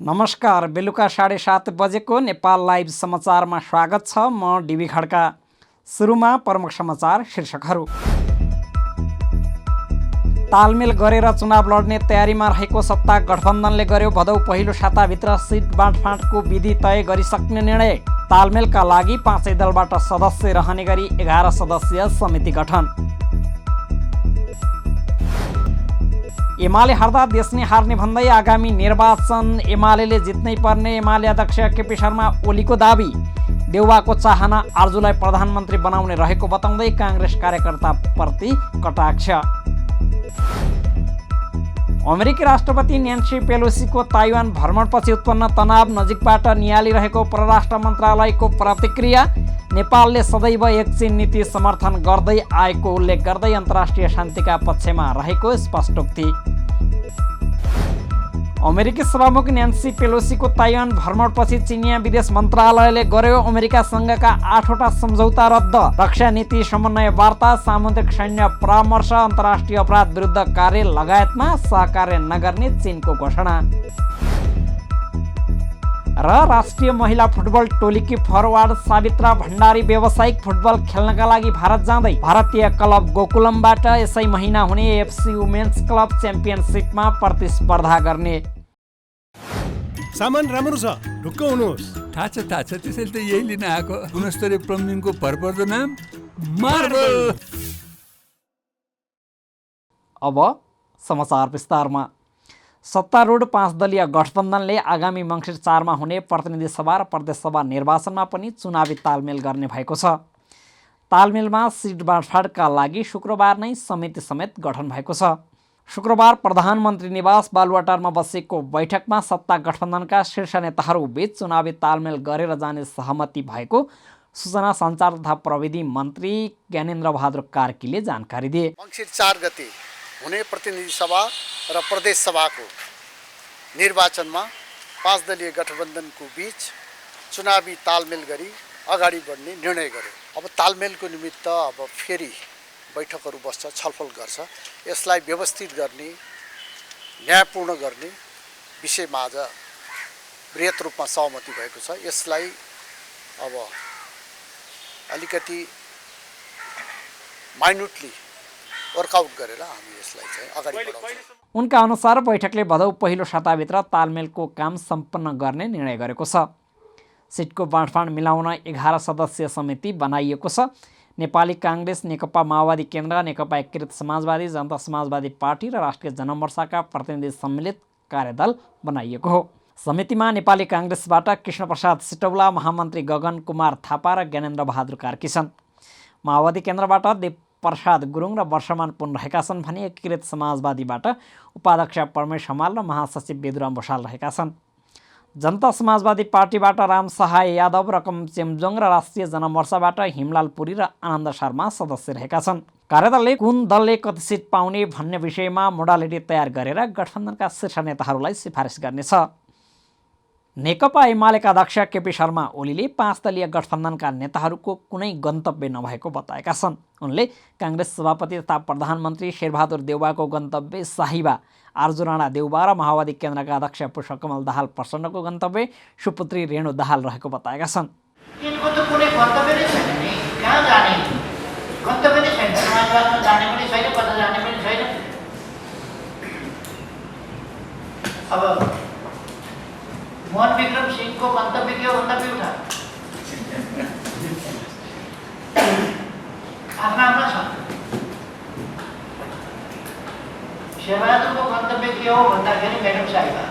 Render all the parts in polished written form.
नमस्कार, बेलुका 7:30 बजेको नेपाल लाइभ समाचारमा स्वागत छ। म डिबी खड्का। सुरुमा प्रमुख समाचार शीर्षकहरू। तालमेल गरेर चुनाव लड्ने तयारीमा रहेको सत्ता गठबन्धनले गर्यो भदौ पहिलो साताभित्र सिट बाँडफाँडको विधि तय गरिसक्ने निर्णय। तालमेलका लागि 5 दलबाट सदस्य रहने गरी 11 सदस्यीय समिति गठन। एमाले हार्दा देश नै हार्ने भन्दै आगामी निर्वाचन एमाले जित्नै पर्ने एमाले अध्यक्ष केपी शर्मा ओलीको दाबी। देउवाको चाहना आर्जुलाई प्रधानमन्त्री बनाउने रहेको बताउँदै काङ्ग्रेस कार्यकर्ताप्रति कटाक्ष। अमेरिकी राष्ट्रपति न्यान्सी पेलोसीको ताइवान भ्रमणपछि उत्पन्न तनाव नजिकबाट नियालिरहेको परराष्ट्र मन्त्रालयको प्रतिक्रिया। नेपालले सदैव एक चीन नीति समर्थन गर्दै आएको उल्लेख गर्दै अन्तर्राष्ट्रिय शान्तिका पक्षमा रहेको स्पष्टोक्ति। अमेरिकी सभामुख न्यान्सी पेलोसीको ताइवान भ्रमणपछि चिनिया विदेश मन्त्रालयले गर्यो अमेरिकासँगका 8वटा सम्झौता रद्द। रक्षा नीति समन्वय वार्ता, सामुद्रिक सैन्य परामर्श, अन्तर्राष्ट्रिय अपराध विरुद्ध कार्य लगायतमा सहकार्य नगर्ने चीनको घोषणा। र राष्ट्रिय महिला फुटबल टोलीकी फरवार्ड सावित्रा भण्डारी व्यावसायिक फुटबल खेल्नका लागि भारत जाँदै। भारतीय क्लब गोकुलमबाट यसै महिना हुने एफसी वुमेन्स क्लब च्याम्पियनसिपमा प्रतिस्पर्धा गर्ने। सामान राम्रो छ, ढुक्क हुनुहोस्। थाहा छ, त्यसैले त यही लिन आएको। गुणस्तरीय प्लम्बिङको भरपर्दो नाम मार्बल। अब समाचार विस्तारमा। सत्तारूढ 5 दलीय गठबन्धनले आगामी मङ्सिर 4 मा हुने प्रतिनिधि सभा र प्रदेशसभा निर्वाचनमा पनि चुनावी तालमेल गर्ने भएको छ। तालमेलमा सिट बाँडफाँडका लागि शुक्रबार नै समिति समेत गठन भएको छ। शुक्रबार प्रधानमन्त्री निवास बालुवाटारमा बसेको बैठकमा सत्ता गठबन्धनका शीर्ष नेताहरूबीच चुनावी तालमेल गरेर जाने सहमति भएको सूचना सञ्चार तथा प्रविधि मन्त्री ज्ञानेन्द्र बहादुर कार्कीले जानकारी दिए। मङ्सिर 4 गते हुने प्रतिनिधि सभा र प्रदेश सभाको निर्वाचनमा 5 दलीय गठबन्धनको बीच चुनावी तालमेल गरी अगाडि बढ्ने निर्णय गर्यो। अब तालमेलको निमित्त अब फेरि बैठकहरू बस्छ, छलफल गर्छ। यसलाई व्यवस्थित गर्ने, न्यायपूर्ण गर्ने विषयमा आज बृहत रूपमा सहमति भएको छ। यसलाई अब अलिकति माइन्युटली वर्कआउट गरेर हामी यसलाई चाहिँ अगाडि बढाउँछौँ। उनका अनुसार बैठकले भदौ पहिलो साताभित्र तालमेलको काम सम्पन्न गर्ने निर्णय गरेको छ। सिटको बाँडफाँड मिलाउन 11 सदस्यीय समिति बनाइएको छ। नेपाली काङ्ग्रेस, नेकपा माओवादी केन्द्र, नेकपा एकीकृत समाजवादी, जनता समाजवादी पार्टी र राष्ट्रिय जनमोर्चाका प्रतिनिधि सम्मिलित कार्यदल बनाइएको हो। समितिमा नेपाली काङ्ग्रेसबाट कृष्णप्रसाद सिटौला, महामन्त्री गगन कुमार थापा र ज्ञानेन्द्र बहादुर कार्की छन्। माओवादी केन्द्रबाट देवप्रसाद गुरुङ र वर्षमान पुन रहेका छन् भने एकीकृत समाजवादीबाट उपाध्यक्ष परमेश हमाल र महासचिव बेदुराम भुषाल रहेका छन्। जनता समाजवादी पार्टीबाट राम सहाय यादव, रकम चेम्जोङ र राष्ट्रिय जनमोर्चाबाट हिमलाल पुरी र आनन्द शर्मा सदस्य रहेका छन्। कार्यदलले कुन दलले कति सिट पाउने भन्ने विषयमा मोडालिटी तयार गरेर गठबन्धनका शीर्ष नेताहरूलाई सिफारिस गर्नेछ। नेकपा एमालेका अध्यक्ष केपी शर्मा ओलीले 5 दलीय गठबन्धनका नेताहरूको कुनै गन्तव्य नभएको बताएका छन्। उनले काङ्ग्रेस सभापति तथा प्रधानमन्त्री शेरबहादुर देउवाको गन्तव्य साहिबा, आर्जु राणा देउवा र माओवादी केन्द्रका अध्यक्ष पुष्पकमल दाहाल प्रचण्डको गन्तव्य सुपुत्री रेणु दाहाल रहेको बताएका छन्। यिनको त कुनै गन्तव्य नै छैन नि, कहाँ जाने गन्तव्य नै छैन। समाजवादमा जाने पनि छैन, कता जाने पनि छैन। अब मोहन विक्रम सिंहको गन्तव्य के हो भन्दा बेउठा आफ्ना छ। शेरबहादुरको गन्तव्य के हो भन्दाखेरि म्याडम साहिबा,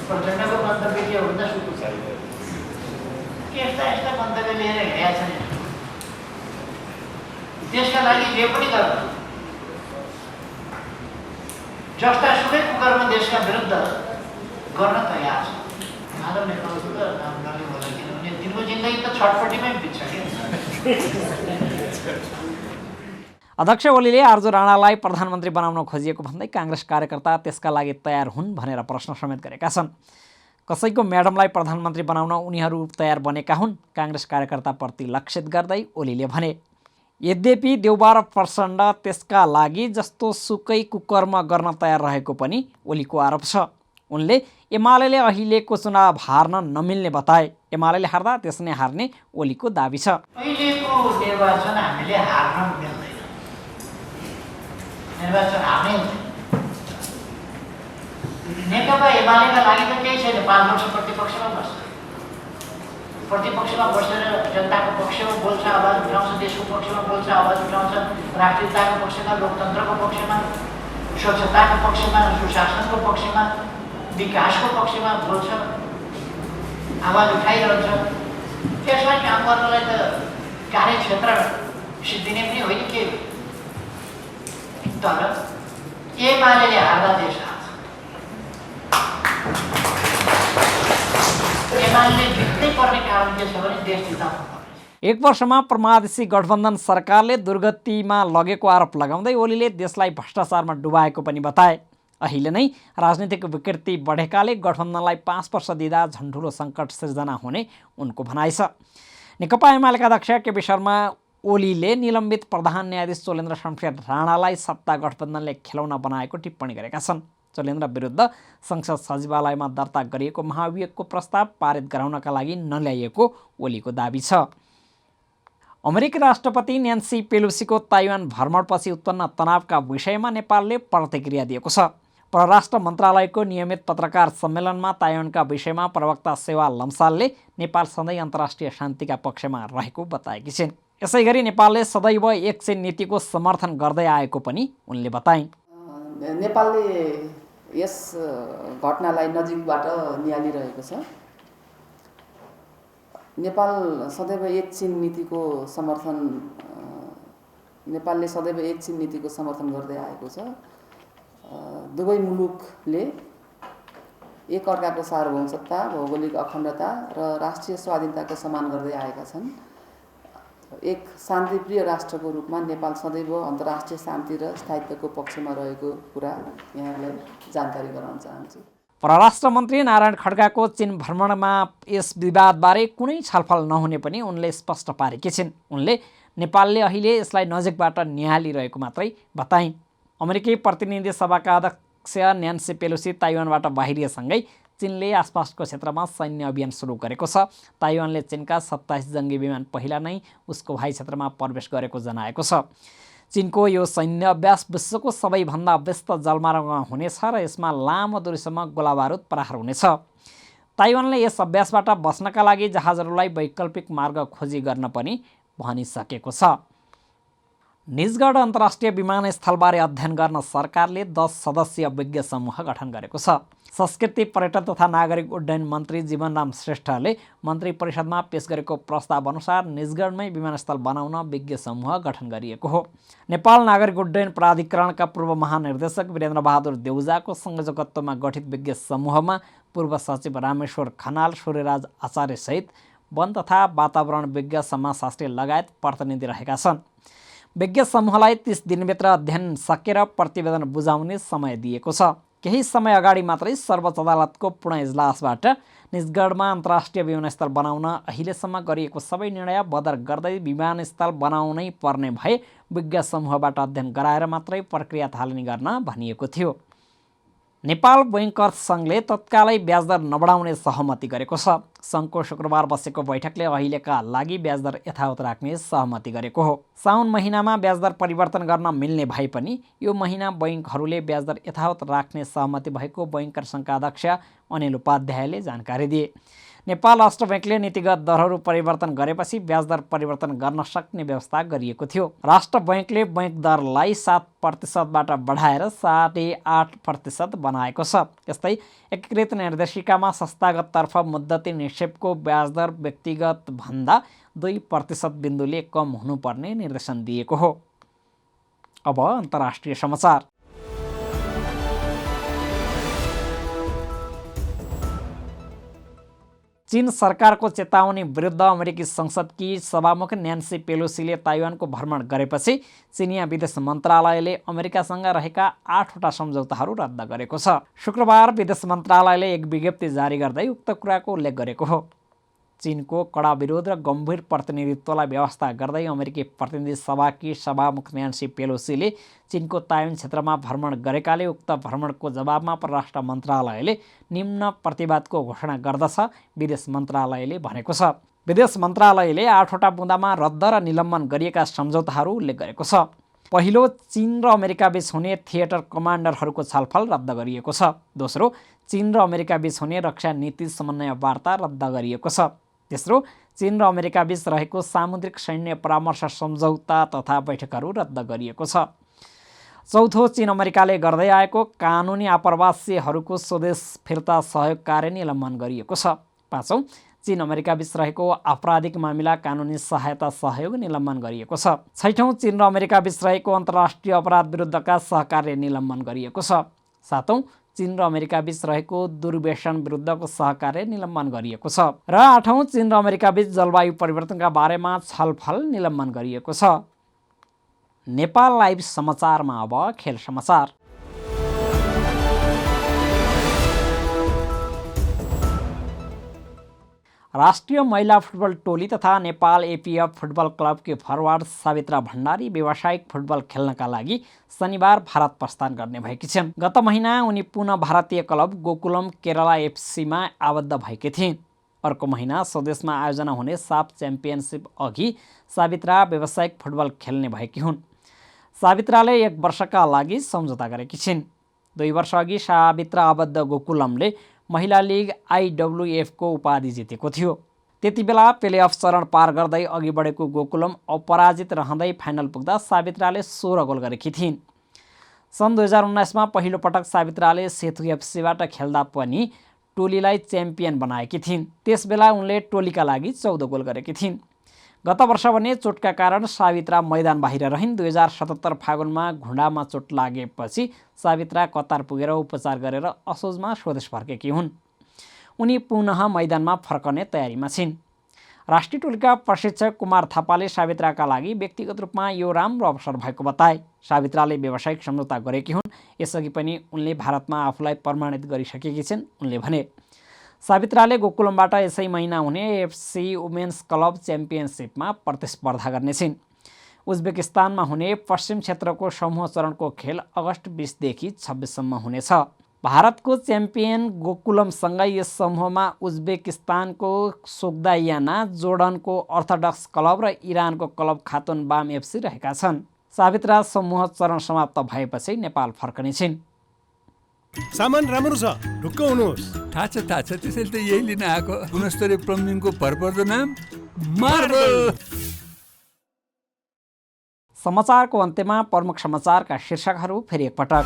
प्रचण्डको गन्तव्य के हो भन्दा सुकु साहिबा। यस्ता गन्तव्य लिएर हिँडेका छन्। देशका लागि जे पनि गर्नु, जस्ता सुकै कुकरमा देशका विरुद्ध गर्न तयार छ। माधव नेपालको त नाम नलिनु होला, किनभने दिनको जिन्दगी त छटपट्टिमै बित्छ कि। अध्यक्ष ओलीले आर्जु राणालाई प्रधानमन्त्री बनाउन खोजिएको भन्दै काङ्ग्रेस कार्यकर्ता त्यसका लागि तयार हुन् भनेर प्रश्न समेत गरेका छन्। कसैको म्याडमलाई प्रधानमन्त्री बनाउन उनीहरू तयार बनेका हुन्, काङ्ग्रेस कार्यकर्ताप्रति लक्षित गर्दै ओलीले भने। यद्यपि देउबा र प्रचण्ड त्यसका लागि जस्तो सुकै कुकर्म गर्न तयार रहेको पनि ओलीको आरोप छ। उनले एमाले अहिलेको चुनाव हार्न नमिल्ने बताए। एमाले हार्दा त्यस नै हार्ने ओलीको दाबी छ। अहिलेको निर्वाचन हामीले हार्न मिल्दैन, निर्वाचन हार्नै हुँदैन। नेकपा एमालेका लागि त केही छैन, 5 वर्ष प्रतिपक्षमा बस्छ, प्रतिपक्षमा बसेर जनताको पक्षमा बोल्छ, आवाज उठाउँछ, देशको पक्षमा बोल्छ, आवाज उठाउँछ, राष्ट्रियताको पक्षमा, लोकतन्त्रको पक्षमा, स्वच्छताको पक्षमा, सुशासनको पक्षमा, विकासको पक्षमा बोल्छ, आवाज उठाइरहन्छ। त्यसमा काम गर्नलाई त कार्यक्षेत्र सिद्धिने पनि होइन के। तर एमाले हार्दा देश हार्छ, एमाले जित्नै पर्ने कारण के छ भने देश जिताउनु पर्छ। एक वर्षमा परमादेशी गठबन्धन सरकारले दुर्गतिमा लगेको आरोप लगाउँदै ओलीले देशलाई भ्रष्टाचारमा डुबाएको पनि बताए। अहिले नै राजनीतिक विकृति बढेकाले गठबन्धनलाई 5 वर्ष दिँदा झन्ठुलो सङ्कट सिर्जना हुने उनको भनाइ छ। नेकपा एमालेका अध्यक्ष केपी शर्मा ओलीले निलम्बित प्रधान न्यायाधीश चोलेन्द्र शमशेर राणालाई सत्ता गठबन्धनले खेलौना बनाएको टिप्पणी गरेका छन्। चोलेन्द्र विरुद्ध संसद सचिवालयमा दर्ता गरिएको महाभियोगको प्रस्ताव पारित गराउनका लागि नल्याइएको ओलीको दाबी छ। अमेरिकी राष्ट्रपति न्यान्सी पेलोसीको ताइवान भ्रमणपछि उत्पन्न तनावका विषयमा नेपालले प्रतिक्रिया दिएको छ। परराष्ट्र मन्त्रालयको नियमित पत्रकार सम्मेलनमा ताइवानका विषयमा प्रवक्ता सेवा लम्सालले नेपाल सधैँ अन्तर्राष्ट्रिय शान्तिका पक्षमा रहेको बताएकी छिन्। यसैगरी नेपालले सदैव एक चीन नीतिको समर्थन गर्दै आएको पनि उनले बताइन्। नेपालले यस घटनालाई नजिकबाट नियालिरहेको छ। नेपाल सदैव एक चीन नीतिको समर्थन नेपालले सदैव एक चीन नीतिको समर्थन गर्दै आएको छ। दुवै मुलुकले एक अर्काको सार्वभौमसत्ता, भौगोलिक अखण्डता र राष्ट्रिय स्वाधीनताको सम्मान गर्दै आएका छन्। एक शान्तिप्रिय राष्ट्रको रूपमा नेपाल सदैव अन्तर्राष्ट्रिय शान्ति र स्थायित्वको पक्षमा रहेको कुरा यहाँलाई जानकारी गराउन चाहन्छु। परराष्ट्र मन्त्री नारायण खड्गाको चीन भ्रमणमा यस विवादबारे कुनै छलफल नहुने पनि उनले स्पष्ट पारेकी छिन्। उनले नेपालले अहिले यसलाई नजिकबाट निहालिरहेको मात्रै बताइन्। अमेरिकी प्रतिनिधि सभाका अध्यक्ष न्यान्सी पेलोसी ताइवानबाट बाहिरिएसँगै चीनले आसपासको क्षेत्रमा सैन्य अभियान सुरु गरेको छ। ताइवानले चीनका 27 जङ्गी विमान पहिला नै उसको भाइ क्षेत्रमा प्रवेश गरेको जनाएको छ। चीनको यो सैन्य अभ्यास विश्वको सबैभन्दा व्यस्त जलमार्गमा हुनेछ र यसमा लामो दूरीसम्म गोलाबारुद प्रहार हुनेछ। ताइवानले यस अभ्यासबाट बच्नका लागि जहाजहरूलाई वैकल्पिक मार्ग खोजी गर्न पनि भनिसकेको छ। निजगढ अन्तर्राष्ट्रिय विमानस्थलबारे अध्ययन गर्न सरकारले 10 सदस्यीय विज्ञ समूह गठन गरेको छ। संस्कृति, पर्यटन तथा नागरिक उड्डयन मन्त्री जीवनराम श्रेष्ठले मन्त्री परिषदमा पेश गरेको प्रस्ताव अनुसार निजगढमै विमानस्थल बनाउन विज्ञ समूह गठन गरिएको हो। नेपाल नागरिक उड्डयन प्राधिकरणका पूर्व महानिर्देशक वीरेन्द्र बहादुर देउजाको संयोजकत्वमा गठित विज्ञ समूहमा पूर्व सचिव रामेश्वर खनाल, सूर्यराज आचार्यसहित वन तथा वातावरण विज्ञ, समाजशास्त्री लगायत प्रतिनिधि रहेका छन्। विज्ञ समूहलाई 30 दिनभित्र अध्ययन सकेर प्रतिवेदन बुझाउने समय दिएको छ। केही समय अगाडि मात्रै सर्वोच्च अदालतको पूर्ण इजलासबाट निजगढमा अन्तर्राष्ट्रिय विमानस्थल बनाउन अहिलेसम्म गरिएको सबै निर्णय बदर गर्दै विमानस्थल बनाउनै पर्ने भए विज्ञ समूहबाट अध्ययन गराएर मात्रै प्रक्रिया थालनी गर्न भनिएको थियो। नेपाल बैंकर्स सङ्घले तत्कालै ब्याजदर नबढाउने सहमति गरेको छ। सङ्घको शुक्रबार बसेको बैठकले अहिलेका लागि ब्याजदर यथावत राख्ने सहमति गरेको हो। साउन महिनामा ब्याजदर परिवर्तन गर्न मिल्ने भए पनि यो महिना बैङ्कहरूले ब्याजदर यथावत राख्ने सहमति भएको बैंकर सङ्घका अध्यक्ष अनिल उपाध्यायले जानकारी दिए। नेपाल राष्ट्र ब्याङ्कले नीतिगत दरहरू परिवर्तन गरेपछि ब्याजदर परिवर्तन गर्न सक्ने व्यवस्था गरिएको थियो। राष्ट्र बैङ्कले बैङ्क दरलाई 7%बाट बढाएर 8.5% बनाएको छ। यस्तै एकीकृत निर्देशिकामा संस्थागततर्फ मुद्दती निक्षेपको ब्याजदर व्यक्तिगत भन्दा 2% बिन्दुले कम हुनुपर्ने निर्देशन दिएको हो। अब अन्तर्राष्ट्रिय समाचार। चीन सरकारको चेतावनी विरुद्ध अमेरिकी संसदकी सभामुख न्यान्सी पेलोसीले ताइवानको भ्रमण गरेपछि चिनिया विदेश मन्त्रालयले अमेरिकासँग रहेका 8वटा सम्झौताहरू रद्द गरेको छ। शुक्रबार विदेश मन्त्रालयले एक विज्ञप्ति जारी गर्दै उक्त कुराको उल्लेख गरेको हो। चीनको कड़ा विरोध र गम्भीर प्रतिनिधित्वलाई व्यवस्था गर्दै अमेरिकी प्रतिनिधि सभाकी सभामुख न्यान्सी पेलोसीले चीनको ताइवान क्षेत्रमा भ्रमण गरेकाले उक्त भ्रमणको जवाबमा परराष्ट्र मन्त्रालयले निम्न प्रतिवादको घोषणा गर्दछ विदेश मन्त्रालयले भनेको छ। विदेश मन्त्रालयले 8वटा बुँदामा रद्द र निलम्बन गरिएका सम्झौताहरू उल्लेख गरेको छ। पहिलो, चीन र अमेरिका बीच हुने थिएटर कमान्डरहरूको छलफल रद्द गरिएको छ। दोस्रो, चीन र अमेरिका बीच हुने रक्षा नीति समन्वय वार्ता रद्द गरिएको छ। तेस्रो, चीन र अमेरिका बीच रहेको सामुद्रिक सैन्य परामर्श सम्झौता तथा बैठकहरू रद्द गरिएको छ। चौथो, चीन अमेरिकाले गर्दै आएको कानुनी आप्रवासीहरूको स्वदेश फिर्ता सहयोग कार्य निलम्बन गरिएको छ। पाँचौं, चीन अमेरिका बीच रहेको आपराधिक मामिला कानुनी सहायता सहयोग निलम्बन गरिएको छ। छैठौं, चीन र अमेरिका बीच रहेको अन्तर्राष्ट्रिय अपराध विरुद्धका सहकार्य निलम्बन गरिएको छ। सातौं, चीन र अमेरिका बीच रहेको दुर्व्यसन विरुद्धको सहकार्य निलम्बन गरिएको छ। र आठौं, चीन र अमेरिका बीच जलवायु परिवर्तनका बारेमा छलफल निलम्बन गरिएको छ। नेपाल लाइभ समाचारमा अब खेल समाचार। राष्ट्रिय महिला फुटबल टोली तथा नेपाल एपीएफ फुटबल क्लबकी फरवार्ड सावित्रा भण्डारी व्यावसायिक फुटबल खेल्नका लागि शनिबार भारत प्रस्थान गर्ने भएकी छिन्। गत महिना उनी पुनः भारतीय क्लब गोकुलम केरला एफसीमा आबद्ध भएकी थिइन्। अर्को महिना स्वदेशमा आयोजना हुने साफ च्याम्पियनसिप अघि सावित्रा व्यावसायिक फुटबल खेल्ने भएकी हुन्। सावित्राले 1 वर्षका लागि सम्झौता गरेकी छिन्। 2 वर्ष अघि सावित्रा आबद्ध गोकुलमले महिला लिग IWF को उपाधि जितेको थियो। त्यति बेला प्लेअफ चरण पार गर्दै अघि बढेको गोकुलम अपराजित रहँदै फाइनल पुग्दा सावित्राले 16 गोल गरेकी थिइन्। सन् 2019मा पहिलो पटक सावित्राले सेतु एफसीबाट खेल्दा पनि टोलीलाई च्याम्पियन बनाएकी थिइन्। त्यसबेला उनले टोलीका लागि 14 गोल गरेकी थिइन्। गत वर्ष भने चोटका कारण सावित्रा मैदान बाहिर रहिन्। 2077 फागुनमा घुँडामा चोट लागेपछि सावित्रा कतार पुगेर उपचार गरेर असोजमा स्वदेश फर्केकी हुन्। उनी पुनः मैदानमा फर्कने तयारीमा छिन्। राष्ट्रिय टोलीका प्रशिक्षक कुमार थापाले सावित्राका लागि व्यक्तिगत रूपमा यो राम्रो अवसर भएको बताए। सावित्राले व्यावसायिक सम्झौता गरेकी हुन्। यसअघि पनि उनले भारतमा आफूलाई प्रमाणित गरिसकेकी छिन्। उनले भने सावित्राले गोकुलमबाट यसै महिना हुने एफसी वुमेन्स क्लब च्याम्पियनसिपमा प्रतिस्पर्धा गर्नेछिन्। उज्बेकिस्तानमा हुने पश्चिम क्षेत्रको समूह चरणको खेल अगस्त 20 देखि 26 सम्म हुनेछ। भारतको च्याम्पियन गोकुलमसँगै यस समूहमा उज्बेकिस्तानको सोग्दायाना, जोर्डनको अर्थोडक्स क्लब र इरानको क्लब खातुन बाम एफसी रहेका छन्। सावित्रा समूह चरण समाप्त भएपछि नेपाल फर्कनेछिन्। सामान राम्रो छ, ढुक्क हुनुहोस्। थाहा छ त्यसैले त यही लिन आएको। गुणस्तरीय प्लम्बिङको भरपर्दो नाम मार्बल। समाचारको अन्त्यमा प्रमुख समाचारका शीर्षकहरू फेरि एकपटक।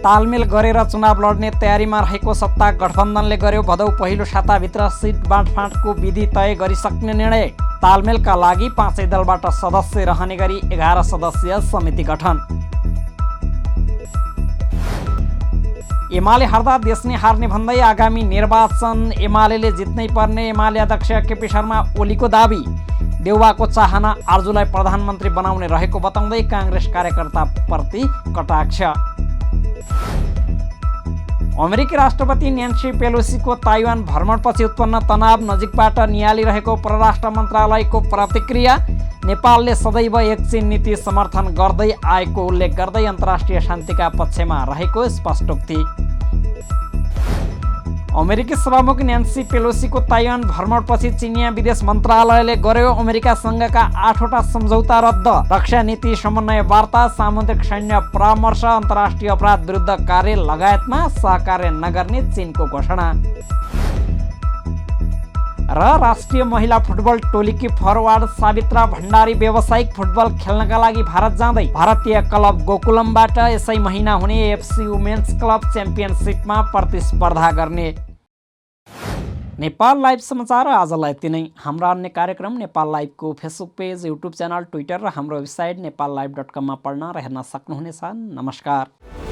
तालमेल गरेर चुनाव लड्ने तयारीमा रहेको सत्ता गठबन्धनले गर्यो भदौ पहिलो साताभित्र सिट बाँडफाँडको विधि तय गरिसक्ने निर्णय। तालमेलका लागि 5 दलबाट सदस्य रहने गरी 11 सदस्यीय समिति गठन। एमाले हार्दा देश नै हार्ने भन्दै आगामी निर्वाचन एमाले जित्नै पर्ने एमाले अध्यक्ष केपी शर्मा ओलीको दाबी। देउवाको चाहना आर्जुलाई प्रधानमन्त्री बनाउने रहेको बताउँदै काङ्ग्रेस कार्यकर्ताप्रति कटाक्ष। अमेरिकी राष्ट्रपति न्यान्सी पेलोसीको ताइवान भ्रमणपछि उत्पन्न तनाव नजिकबाट नियालिरहेको परराष्ट्र मन्त्रालयको प्रतिक्रिया। नेपालले सदैव एक चीन नीति समर्थन गर्दै आएको उल्लेख गर्दै अन्तर्राष्ट्रिय शान्तिका पक्षमा रहेको स्पष्टोक्ति। अमेरिकी सभामुख न्यान्सी पेलोसीको ताइवान भ्रमणपछि चिनिया विदेश मन्त्रालयले गर्यो अमेरिकासँगका 8वटा सम्झौता रद्द। रक्षा नीति समन्वय वार्ता, सामुद्रिक सैन्य परामर्श, अन्तर्राष्ट्रिय अपराध विरुद्ध कार्य लगायतमा सहकार्य नगर्ने चीनको घोषणा। र राष्ट्रिय महिला फुटबल टोलीकी फरवार्ड सावित्रा भण्डारी व्यावसायिक फुटबल खेल्नका लागि भारत जाँदै। भारतीय क्लब गोकुलमबाट यसै महिना हुने एफसी वुमेन्स क्लब च्याम्पियनसिपमा प्रतिस्पर्धा गर्ने। नेपाल लाइभ समाचार आजलाई यति नै। हाम्रा अन्य कार्यक्रम नेपाल लाइभको Facebook page, YouTube channel, Twitter र हाम्रो वेबसाइट नेपाललाइभ.com मा पढ्न र हेर्न सक्नुहुनेछ। नमस्कार।